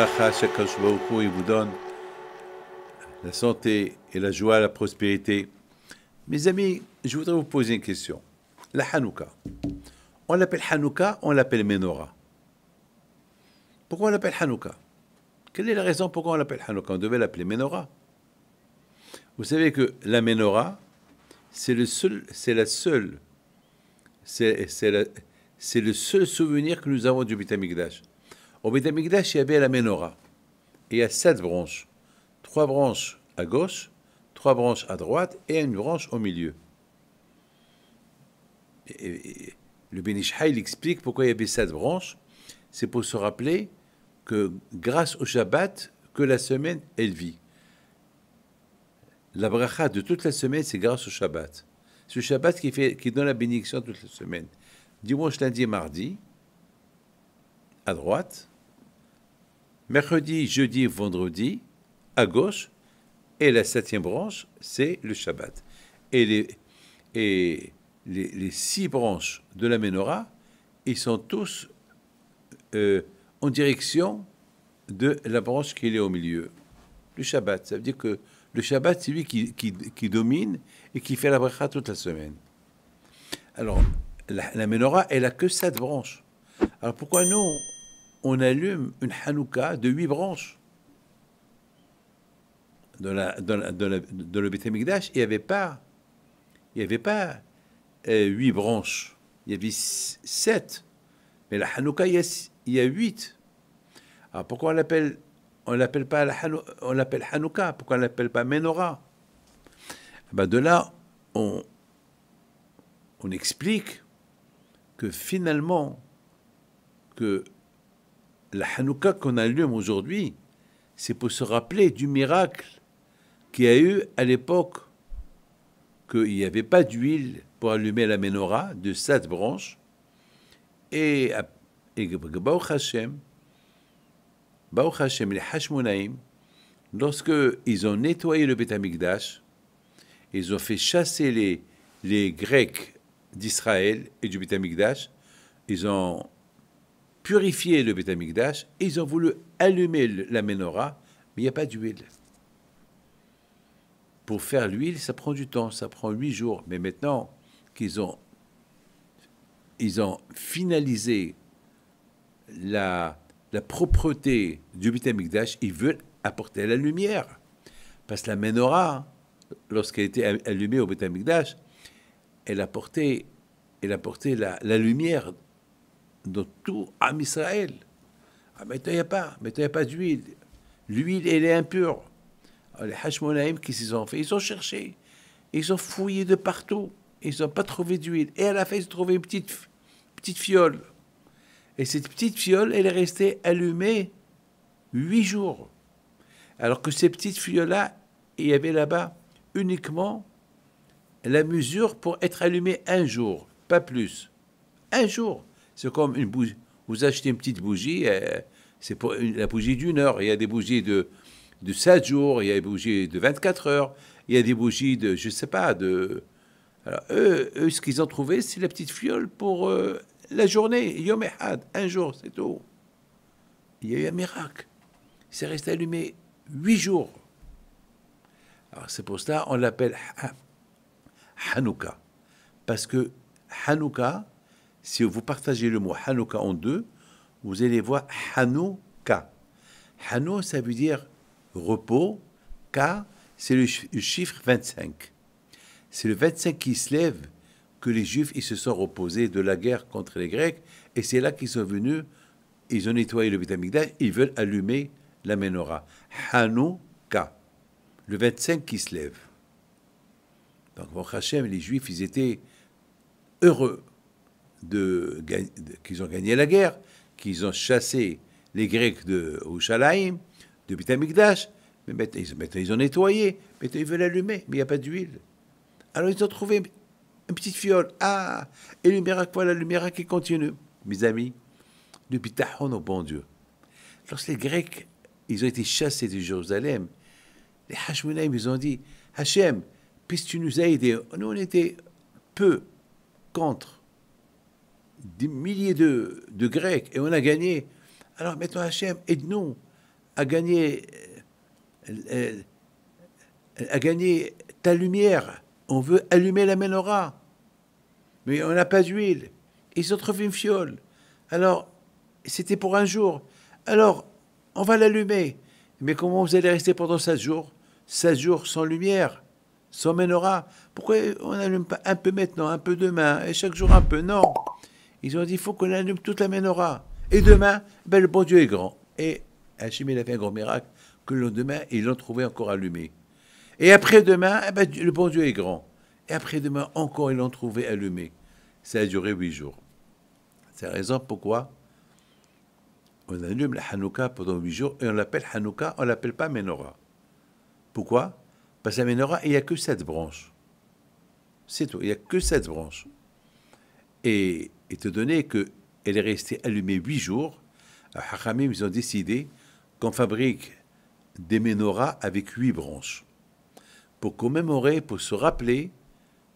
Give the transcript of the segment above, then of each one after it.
bracha, qu'Akadosh Baruch Hu, il vous donne la santé et la joie, la prospérité. Mes amis, je voudrais vous poser une question. La Hanouka. On l'appelle Hanouka, on l'appelle Menorah. Pourquoi on l'appelle Hanouka? Quelle est la raison pourquoi on l'appelle Hanouka? On devait l'appeler Menorah. Vous savez que la Menorah, c'est le seul souvenir que nous avons du Beit HaMikdash. Au Beit HaMikdash, il y avait la Menorah. Et il y a 7 branches. 3 branches à gauche, 3 branches à droite et une branche au milieu. Et le Ben Ish Chai, il explique pourquoi il y avait 7 branches. C'est pour se rappeler que grâce au Shabbat, que la semaine, elle vit. La bracha de toute la semaine, c'est grâce au Shabbat. C'est le Shabbat qui donne la bénédiction toute la semaine. Dimanche, lundi et mardi, à droite. Mercredi, jeudi et vendredi, à gauche. Et la 7e branche, c'est le Shabbat. Et les 6 branches de la Menorah, ils sont tous en direction de la branche qui est au milieu. Le Shabbat, ça veut dire que le Shabbat, c'est lui qui domine et qui fait la bracha toute la semaine. Alors, la Menorah, elle n'a que 7 branches. Alors pourquoi nous, on allume une Hanouka de 8 branches? Dans le Beit HaMikdash, il n'y avait pas 8 branches. Il y avait 7. Mais la Hanouka, il y a 8. Alors pourquoi on l'appelle Hanouka? Pourquoi on l'appelle pas Menorah? Ben de là, on explique que finalement, que la Hanouka qu'on allume aujourd'hui, c'est pour se rappeler du miracle qu'il y a eu à l'époque, qu'il n'y avait pas d'huile pour allumer la Menorah de 7 branches, et Baruch Hashem, les Hashmonaïm, lorsque ils ont nettoyé le Beit HaMikdash, ils ont fait chasser les Grecs d'Israël et du Beit HaMikdash, ils ont purifié le Beit HaMikdash, et ils ont voulu allumer la Menorah, mais il n'y a pas d'huile. Pour faire l'huile, ça prend du temps, ça prend 8 jours. Mais maintenant qu'ils ont finalisé la propreté du Beit HaMikdash, ils veulent apporter la lumière. Parce que la Menorah, lorsqu'elle était allumée au Beit HaMikdash, elle apportait la lumière dans tout Am Israël. Ah, maintenant, il n'y a pas d'huile. L'huile, elle est impure. Alors, les Hashmonaïm, qu'est-ce qu'ils ont fait? Ils ont cherché. Ils ont fouillé de partout. Ils n'ont pas trouvé d'huile. Et à la fin, ils ont trouvé une petite fiole. Et cette petite fiole, elle est restée allumée 8 jours. Alors que ces petites fioles-là, il y avait là-bas uniquement la mesure pour être allumée 1 jour, pas plus. 1 jour. C'est comme une bougie. Vous achetez une petite bougie, c'est pour la bougie d'1 heure. Il y a des bougies de 7 jours, il y a des bougies de 24 heures, il y a des bougies de, je ne sais pas, de... Alors, eux, ce qu'ils ont trouvé, c'est la petite fiole pour la journée, Yom Ehad, 1 jour, c'est tout. Il y a eu un miracle. C'est resté allumé 8 jours. Alors, c'est pour cela on l'appelle Hanouka. Parce que Hanouka, si vous partagez le mot Hanouka en 2, vous allez voir Hanouka. Hanou, ça veut dire repos. K, c'est le chiffre 25. C'est le 25 qui se lève que les Juifs ils se sont reposés de la guerre contre les Grecs. Et c'est là qu'ils sont venus, ils ont nettoyé le Beit HaMikdash, ils veulent allumer la Menorah. Hanouka, le 25 qui se lève. Donc, Baruch Hashem, les Juifs, ils étaient heureux qu'ils ont gagné la guerre, qu'ils ont chassé les Grecs de Yerushalayim, de Beit HaMikdash, mais maintenant ils ont nettoyé, maintenant ils veulent allumer, mais il n'y a pas d'huile. Alors ils ont trouvé une petite fiole. Ah, et le miracle, voilà le miracle qui continue. Mes amis, le bitachon au bon Dieu. Lorsque les Grecs, ils ont été chassés de Jérusalem, les Hashmonaïm, ils ont dit, Hachem, puisque tu nous as aidés, nous on était peu contre des milliers de Grecs, et on a gagné. Alors maintenant, Hachem, aide-nous à gagner, à gagner ta lumière. On veut allumer la menorah. Mais on n'a pas d'huile. Ils ont trouvé une fiole. Alors, c'était pour un jour. Alors, on va l'allumer. Mais comment vous allez rester pendant 16 jours? 16 jours sans lumière, sans menorah. Pourquoi on n'allume pas un peu maintenant, un peu demain, et chaque jour un peu? Non. Ils ont dit, il faut qu'on allume toute la menorah. Et demain, ben, le bon Dieu est grand. Et Hachim, il a fait un grand miracle, que le lendemain, ils l'ont trouvé encore allumé. Et après-demain, eh ben, le bon Dieu est grand. Et après-demain, encore, ils l'ont trouvé allumé. Ça a duré 8 jours. C'est la raison pourquoi on allume la Hanouka pendant 8 jours et on l'appelle Hanouka, on ne l'appelle pas Menorah. Pourquoi? Parce que la Menorah, il n'y a que 7 branches. C'est tout, il n'y a que 7 branches. Et étant donné qu'elle est restée allumée 8 jours, les Hachamim, ils ont décidé qu'on fabrique des Menorahs avec 8 branches. Pour commémorer, pour se rappeler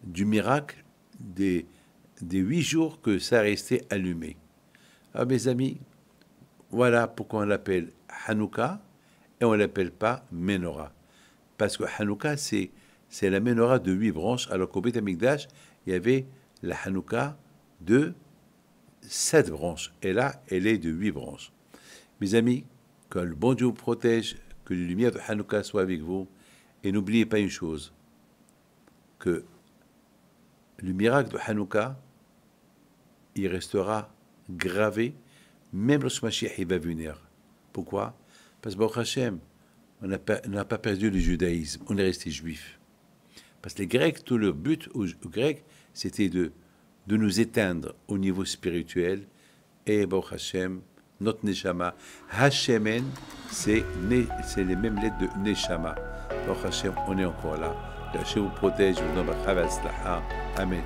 du miracle des 8 jours que ça a resté allumé. Ah, mes amis, voilà pourquoi on l'appelle Hanouka et on ne l'appelle pas Menorah. Parce que Hanouka, c'est la Menorah de 8 branches, alors qu'au Beit HaMikdash, il y avait la Hanouka de 7 branches. Et là, elle est de 8 branches. Mes amis, que le bon Dieu vous protège, que les lumières de Hanouka soient avec vous. Et n'oubliez pas une chose, que le miracle de Hanouka, il restera gravé, même lorsque Mashiach va venir. Pourquoi? Parce que Baruch Hashem, on n'a pas perdu le judaïsme, on est resté juif. Parce que les Grecs, tout leur but aux Grecs, c'était de nous éteindre au niveau spirituel. Et Baruch Hashem, notre Neshama, Hashemen, c'est les mêmes lettres de Neshama. Baruch Hashem, on est encore là. Que Hashem vous protège, vous donne la Amen.